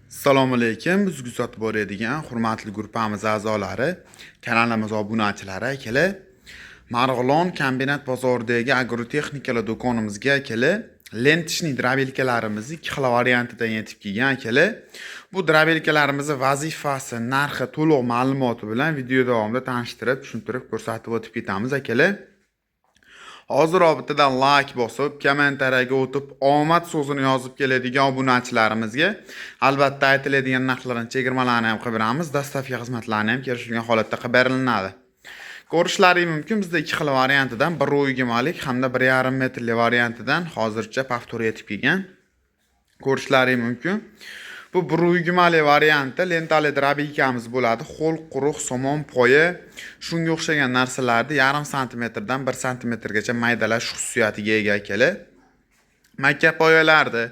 Assalomu alaykum. Bizga sotib boradigan hurmatli guruhimiz a'zolari, kanalimiz obunachilari akalar. Marg'ilon kombinat bozoridagi agrotexnikalar do'konimizga akalar, lentishning drabelkalarimizni ikki xil variantidan yetib kelgan akalar. Bu drabelkalarimizni vazifasi, narxi, to'liq ma'lumoti bilan video davomida tanishtirib, tushuntirib ko'rsatib o'tib ketamiz akalar. Hozir bittadan like bosib, kommentariyaga o'tib, omad so'zini yozib keladigan obunachilarimizga albatta aytiladigan narxlarning chegirmalarini ham qilib beramiz, dastlabki xizmatlarni ham kelishilgan holatda qilib beriladi. Ko'rishlaringiz mumkin, bizda ikki xil variantidan, bir o'yigimalik hamda 1,5 metrli variantidan hozircha paftor yetib kelgan. Ko'rishlaringiz mumkin. Bu bir uyumali variantda lentali drabelkamiz bo'ladi. Qo'l, quruq, somon, poya, shunga o'xshagan narsalarni 0,5 santimetrdan 1 santimetrgacha maydalash xususiyatiga ega akalar. Makka poyalarni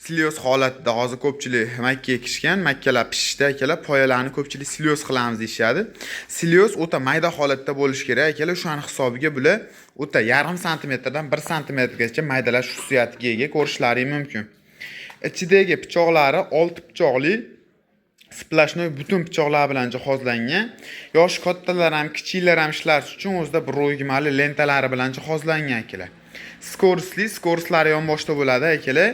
silioz holatida hozir ko'pchilik makka ekishgan, makkalar pishishda akalar, poyalarni ko'pchilik silioz qilamiz deyshadi. Silioz o'ta mayda holatda bo'lishi kerak akalar, o'shaning hisobiga bular o'ta 0,5 santimetrdan 1 santimetrgacha maydalash xususiyatiga ega, ko'rishlaringiz mumkin. Ichidagi pichoqlari 6 pichoqli splashnoy butun pichoqlar bilan jihozlangan. Yosh kattalar ham, kichiklar ham ishlash uchun o'zida bir o'yigmali lentalari bilan jihozlangan akalar. Skorslari yonboshda bo'ladi akalar.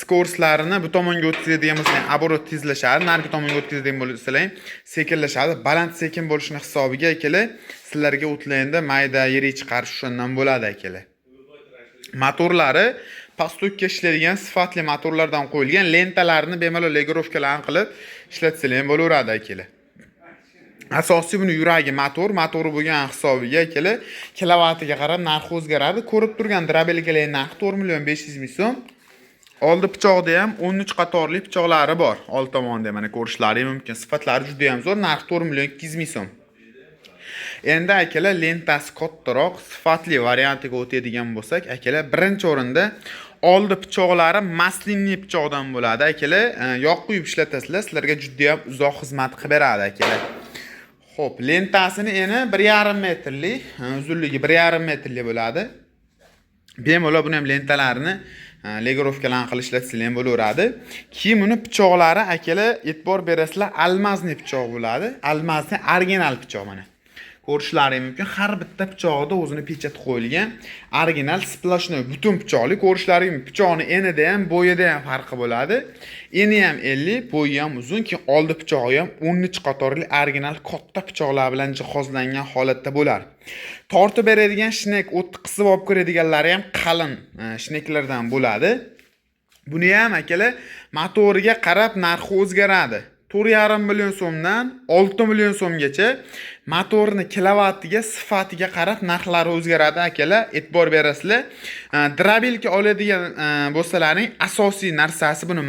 Skorslarini bu tomonga o'tkazadigan bo'lsa, оборот tezlashadi, narigi tomonga o'tkazadigan bo'lsa, sekinlashadi. Baland sekin bo'lishining hisobiga akalar, sizlarga o'tlaganda mayda yirik chiqarish shundan bo'ladi akalar. Motorlari pastokka ishlaydigan sifatli motorlardan qo'yilgan, lentalarni bemalol legirovkalarni qilib ishlatsalar ham bo'laveradi akalar. Asosiy buni yuragi motori bo'lgan hisobiga akalar, kilovatiga qarab narxi o'zgaradi. Ko'rib turgan drabelkalar narxi 4,500,000 so'm. Oldi pichoqda ham 13 qatorli pichoqlari bor. Old tomonda mana ko'rishlaringiz mumkin. Sifatlari juda ham zo'r, narxi 4,200,000 so'm. Endi akalar lentasi kattaroq, sifatli variantiga o'tadigan bo'lsak, akalar birinchi o'rinda oldi pichoqlari maslinli pichoqdan bo'ladi akalar. Yoq quyib ishlatasizlar, sizlarga juda ham uzoq xizmat qilib beradi akalar. Xo'p, lentasini eni 1,5 metrli, uzunligi 1,5 metrli bo'ladi. Bemalol buni ham lentalarini legirovkalarni qilib ishlatsalar ham bo'laveradi. Keyin uni pichoqlari akalar e'tibor berasizlar, almazli pichoq bo'ladi. Almazli original pichoq mana. Ko'rishlaringiz mumkin, har bitta pichog'ida o'zini pechat qo'yilgan original splashnoy butun pichoqli. Ko'rishlaringiz mumkin, pichoqning enida ham, bo'yida ham farqi bo'ladi. Eni ham 50, bo'yi ham uzun, keyin oldi pichog'i ham 13 qatorli original katta pichoqlar bilan jihozlangan holatda bo'lar. Tortib beradigan shnek, o'tni qisib olib kiradiganlari ham qalin shneklardan bo'ladi. Buni ham akalar motoriga qarab narxi o'zgaradi. 4,5 million so'mdan 6 million so'mgacha motorni kilovatiga, sifatiga qarab narxlari o'zgaradi akalar. E'tibor berasizlar. Drabelka oladigan bo'lsalaring, asosiy narsasi buni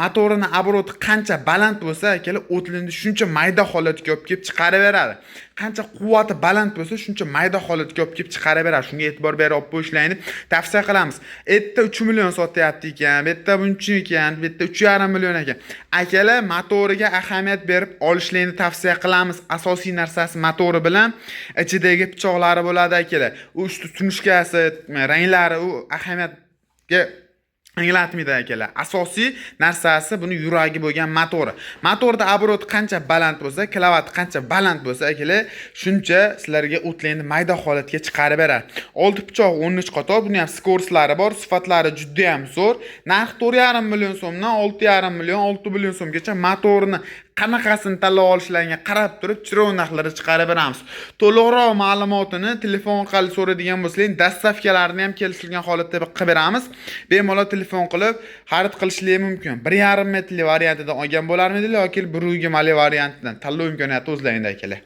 motorini obroti qancha baland bo'lsa akalar, o'tlinni shuncha mayda holatga olib kelib chiqaraveradi. Qancha quvvati baland bo'lsa, shuncha mayda holatga olib kelib chiqaraveradi. Shunga e'tibor berib olib qo'yishlarni tavsiya qilamiz. Erta 3 million sotyapti ekan, bu yerda buncha ekan, bu yerda 3,5 million ekan. Akalar, motoriga ahamiyat berib olishlarni tavsiya qilamiz. Asosiy narsasi motori bilan ichidagi pichoqlari bo'ladi akalar. U usti tunishkasi, ranglari u ahamiyatga anglatmaydi akalar. Asosiy narsasi buni yuragi bo'lgan motori. Motorda obrot qancha baland bo'lsa, kilovat qancha baland bo'lsa akalar, shuncha sizlarga o'tlarni mayda holatga chiqarib beradi. Oldi pichoq 13 qator, buni ham skorslari bor, sifatlari juda ham zo'r. Narxi 4,5 million so'mdan 6,5 million, 6 million so'mgacha motorni qanaqasini tanlab olishlaringga qarab turib chirov narxlari chiqarib beramiz. To'liqroq ma'lumotini telefon orqali so'raydigan bo'lsangiz, dastavkalarni ham kelishilgan holatda qilib beramiz. Bemalol telefon qilib xarid qilishingiz mumkin. 1,5 metrli variantidan olgan bo'larmidinglar yoki bir uyga mali variantidan tanlov imkoniyati o'zlaringda akalar.